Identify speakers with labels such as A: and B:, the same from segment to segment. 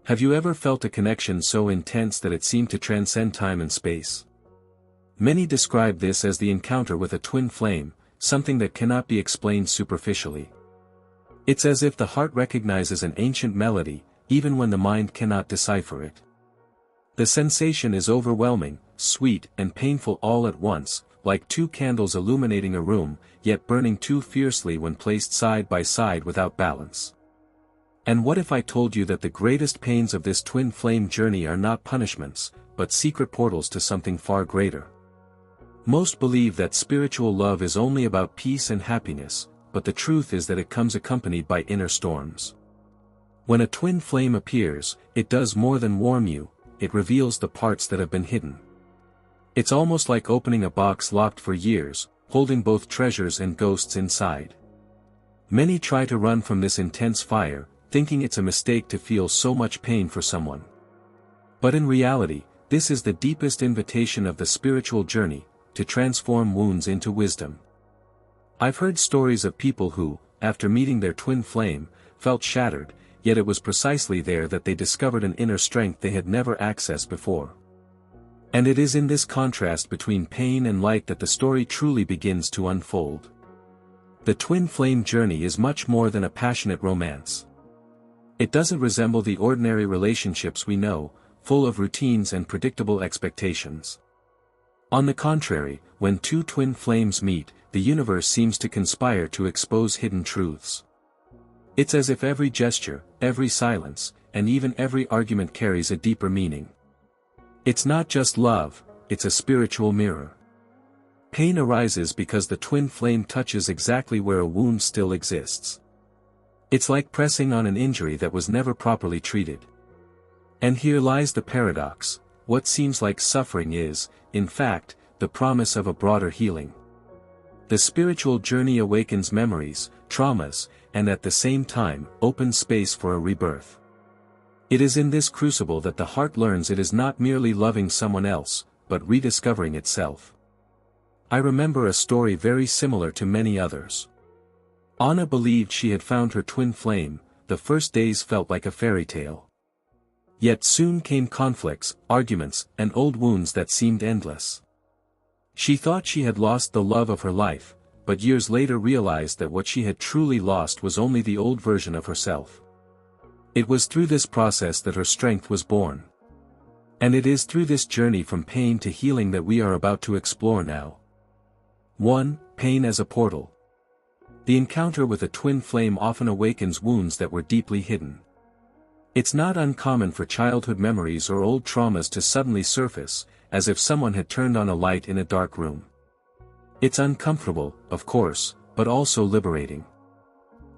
A: Have you ever felt a connection so intense that it seemed to transcend time and space? Many describe this as the encounter with a twin flame, something that cannot be explained superficially. It's as if the heart recognizes an ancient melody, even when the mind cannot decipher it. The sensation is overwhelming, sweet and painful all at once, like two candles illuminating a room, yet burning too fiercely when placed side by side without balance. And what if I told you that the greatest pains of this twin flame journey are not punishments, but secret portals to something far greater? Most believe that spiritual love is only about peace and happiness, but the truth is that it comes accompanied by inner storms. When a twin flame appears, it does more than warm you, it reveals the parts that have been hidden. It's almost like opening a box locked for years, holding both treasures and ghosts inside. Many try to run from this intense fire, thinking it's a mistake to feel so much pain for someone. But in reality, this is the deepest invitation of the spiritual journey, to transform wounds into wisdom. I've heard stories of people who, after meeting their twin flame, felt shattered, yet it was precisely there that they discovered an inner strength they had never accessed before. And it is in this contrast between pain and light that the story truly begins to unfold. The twin flame journey is much more than a passionate romance. It doesn't resemble the ordinary relationships we know, full of routines and predictable expectations. On the contrary, when two twin flames meet, the universe seems to conspire to expose hidden truths. It's as if every gesture, every silence, and even every argument carries a deeper meaning. It's not just love, it's a spiritual mirror. Pain arises because the twin flame touches exactly where a wound still exists. It's like pressing on an injury that was never properly treated. And here lies the paradox: what seems like suffering is, in fact, the promise of a broader healing. The spiritual journey awakens memories, traumas, and at the same time, opens space for a rebirth. It is in this crucible that the heart learns it is not merely loving someone else, but rediscovering itself. I remember a story very similar to many others. Anna believed she had found her twin flame. The first days felt like a fairy tale. Yet soon came conflicts, arguments, and old wounds that seemed endless. She thought she had lost the love of her life, but years later realized that what she had truly lost was only the old version of herself. It was through this process that her strength was born. And it is through this journey from pain to healing that we are about to explore now. 1. Pain as a portal. The encounter with a twin flame often awakens wounds that were deeply hidden. It's not uncommon for childhood memories or old traumas to suddenly surface, as if someone had turned on a light in a dark room. It's uncomfortable, of course, but also liberating.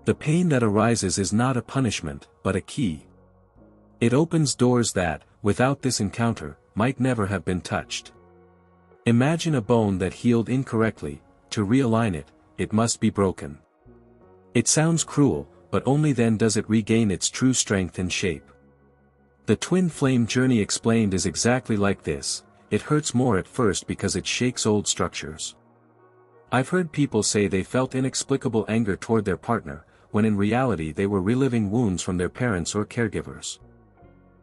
A: The pain that arises is not a punishment, but a key. It opens doors that, without this encounter, might never have been touched. Imagine a bone that healed incorrectly. To realign it, it must be broken. It sounds cruel, but only then does it regain its true strength and shape. The twin flame journey explained is exactly like this. It hurts more at first because it shakes old structures. I've heard people say they felt inexplicable anger toward their partner, when in reality they were reliving wounds from their parents or caregivers.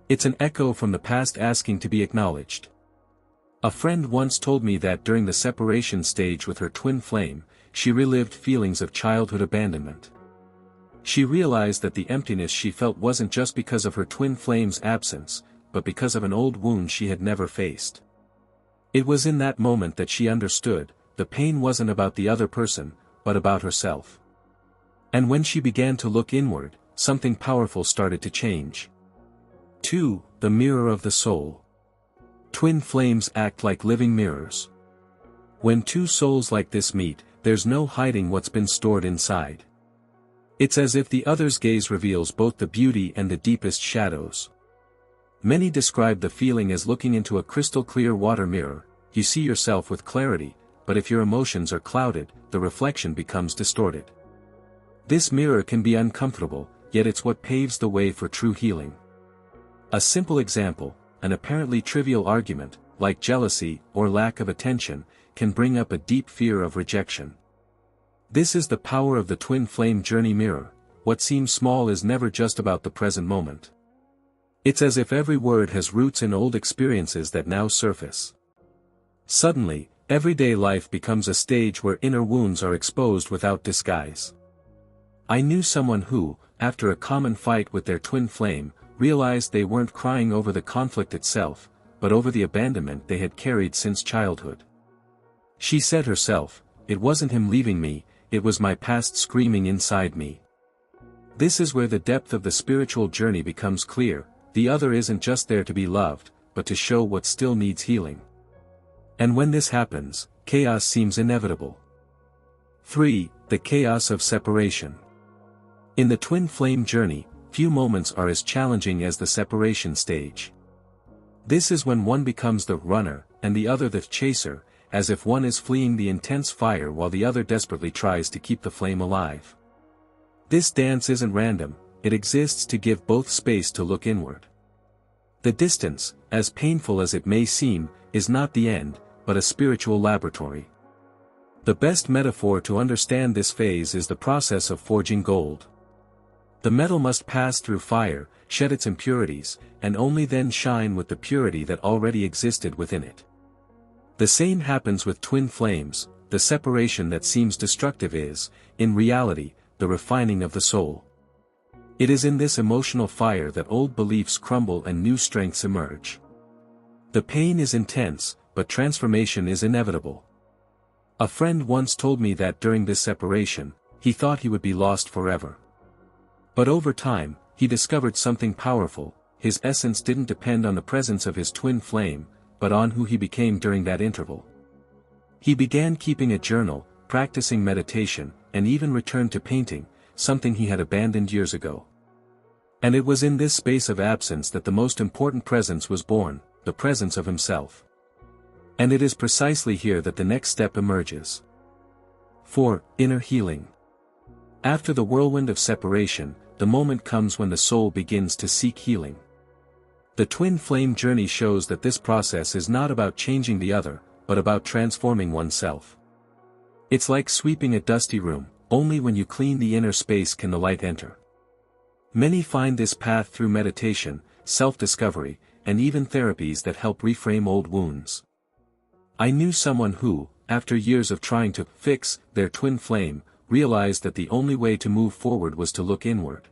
A: It's an echo from the past asking to be acknowledged. A friend once told me that during the separation stage with her twin flame, she relived feelings of childhood abandonment. She realized that the emptiness she felt wasn't just because of her twin flame's absence, but because of an old wound she had never faced. It was in that moment that she understood, the pain wasn't about the other person, but about herself. And when she began to look inward, something powerful started to change. 2. The mirror of the soul. Twin flames act like living mirrors. When two souls like this meet, there's no hiding what's been stored inside. It's as if the other's gaze reveals both the beauty and the deepest shadows. Many describe the feeling as looking into a crystal-clear water mirror. You see yourself with clarity, but if your emotions are clouded, the reflection becomes distorted. This mirror can be uncomfortable, yet it's what paves the way for true healing. A simple example: an apparently trivial argument, like jealousy or lack of attention, can bring up a deep fear of rejection. This is the power of the twin flame journey mirror. What seems small is never just about the present moment. It's as if every word has roots in old experiences that now surface. Suddenly, everyday life becomes a stage where inner wounds are exposed without disguise. I knew someone who, after a common fight with their twin flame, realized they weren't crying over the conflict itself, but over the abandonment they had carried since childhood. She said herself, "It wasn't him leaving me, it was my past screaming inside me." This is where the depth of the spiritual journey becomes clear. The other isn't just there to be loved, but to show what still needs healing. And when this happens, chaos seems inevitable. 3. The chaos of separation. In the twin flame journey, few moments are as challenging as the separation stage. This is when one becomes the runner, and the other the chaser, as if one is fleeing the intense fire while the other desperately tries to keep the flame alive. This dance isn't random, it exists to give both space to look inward. The distance, as painful as it may seem, is not the end, but a spiritual laboratory. The best metaphor to understand this phase is the process of forging gold. The metal must pass through fire, shed its impurities, and only then shine with the purity that already existed within it. The same happens with twin flames. The separation that seems destructive is, in reality, the refining of the soul. It is in this emotional fire that old beliefs crumble and new strengths emerge. The pain is intense, but transformation is inevitable. A friend once told me that during this separation, he thought he would be lost forever. But over time, he discovered something powerful. His essence didn't depend on the presence of his twin flame, but on who he became during that interval. He began keeping a journal, practicing meditation, and even returned to painting, something he had abandoned years ago. And it was in this space of absence that the most important presence was born, the presence of himself. And it is precisely here that the next step emerges. 4. Inner healing. After the whirlwind of separation, the moment comes when the soul begins to seek healing. The twin flame journey shows that this process is not about changing the other, but about transforming oneself. It's like sweeping a dusty room. Only when you clean the inner space can the light enter. Many find this path through meditation, self-discovery, and even therapies that help reframe old wounds. I knew someone who, after years of trying to fix their twin flame, realized that the only way to move forward was to look inward.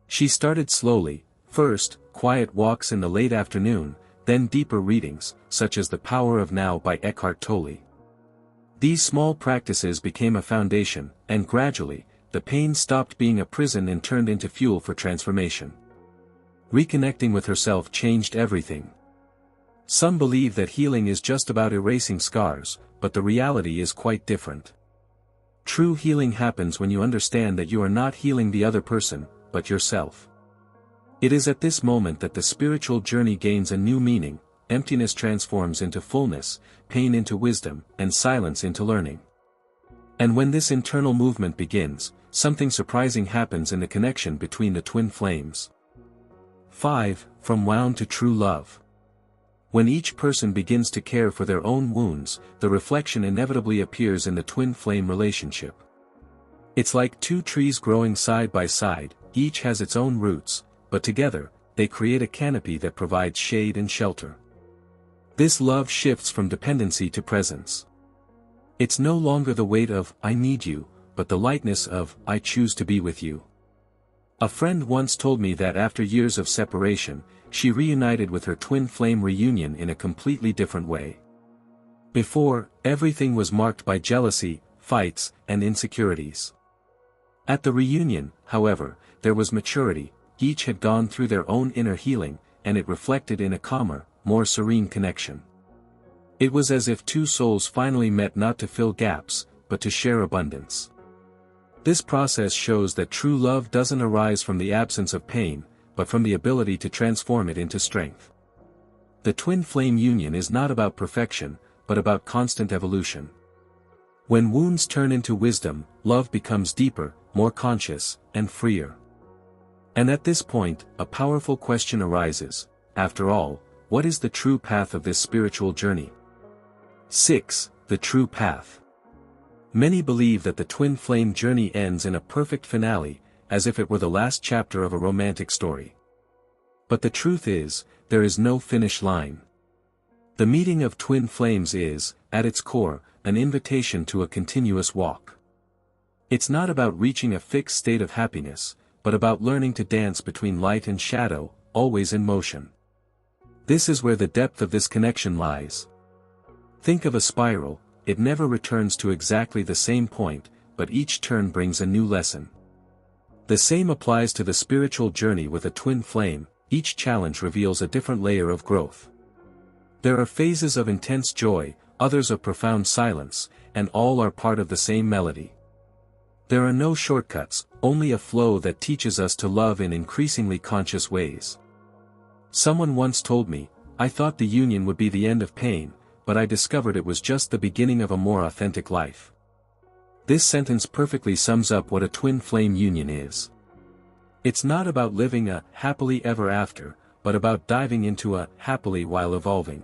A: She started slowly, first, quiet walks in the late afternoon, then deeper readings, such as The Power of Now by Eckhart Tolle. These small practices became a foundation, and gradually, the pain stopped being a prison and turned into fuel for transformation. Reconnecting with herself changed everything. Some believe that healing is just about erasing scars, but the reality is quite different. True healing happens when you understand that you are not healing the other person, but yourself. It is at this moment that the spiritual journey gains a new meaning. Emptiness transforms into fullness, pain into wisdom, and silence into learning. And when this internal movement begins, something surprising happens in the connection between the twin flames. 5. From wound to true love. When each person begins to care for their own wounds, the reflection inevitably appears in the twin flame relationship. It's like two trees growing side by side, each has its own roots, but together, they create a canopy that provides shade and shelter. This love shifts from dependency to presence. It's no longer the weight of, "I need you," but the lightness of, "I choose to be with you." A friend once told me that after years of separation, she reunited with her twin flame reunion in a completely different way. Before, everything was marked by jealousy, fights, and insecurities. At the reunion, however, there was maturity. Each had gone through their own inner healing, and it reflected in a calmer, more serene connection. It was as if two souls finally met not to fill gaps, but to share abundance. This process shows that true love doesn't arise from the absence of pain, but from the ability to transform it into strength. The twin flame union is not about perfection, but about constant evolution. When wounds turn into wisdom, love becomes deeper, more conscious, and freer. And at this point, a powerful question arises. After all, what is the true path of this spiritual journey? 6. The true path. Many believe that the twin flame journey ends in a perfect finale, as if it were the last chapter of a romantic story. But the truth is, there is no finish line. The meeting of twin flames is, at its core, an invitation to a continuous walk. It's not about reaching a fixed state of happiness, but about learning to dance between light and shadow, always in motion. This is where the depth of this connection lies. Think of a spiral, it never returns to exactly the same point, but each turn brings a new lesson. The same applies to the spiritual journey with a twin flame, each challenge reveals a different layer of growth. There are phases of intense joy, others of profound silence, and all are part of the same melody. There are no shortcuts, only a flow that teaches us to love in increasingly conscious ways. Someone once told me, I thought the union would be the end of pain, but I discovered it was just the beginning of a more authentic life. This sentence perfectly sums up what a twin flame union is. It's not about living a happily ever after, but about diving into a happily while evolving.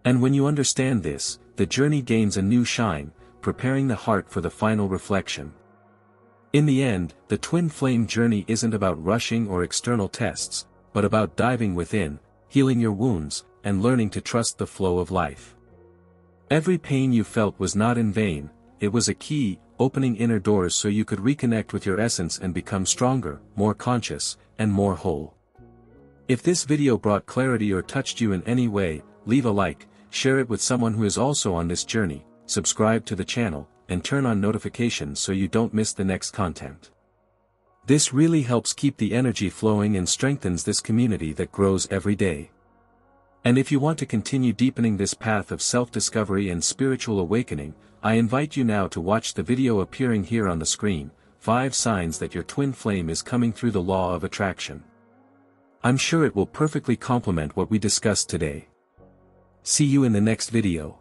A: And when you understand this, the journey gains a new shine, preparing the heart for the final reflection. In the end, the twin flame journey isn't about rushing or external tests, but about diving within, healing your wounds, and learning to trust the flow of life. Every pain you felt was not in vain, it was a key, opening inner doors so you could reconnect with your essence and become stronger, more conscious, and more whole. If this video brought clarity or touched you in any way, leave a like, share it with someone who is also on this journey, subscribe to the channel, and turn on notifications so you don't miss the next content. This really helps keep the energy flowing and strengthens this community that grows every day. And if you want to continue deepening this path of self-discovery and spiritual awakening, I invite you now to watch the video appearing here on the screen, 5 signs that your twin flame is coming through the law of attraction. I'm sure it will perfectly complement what we discussed today. See you in the next video.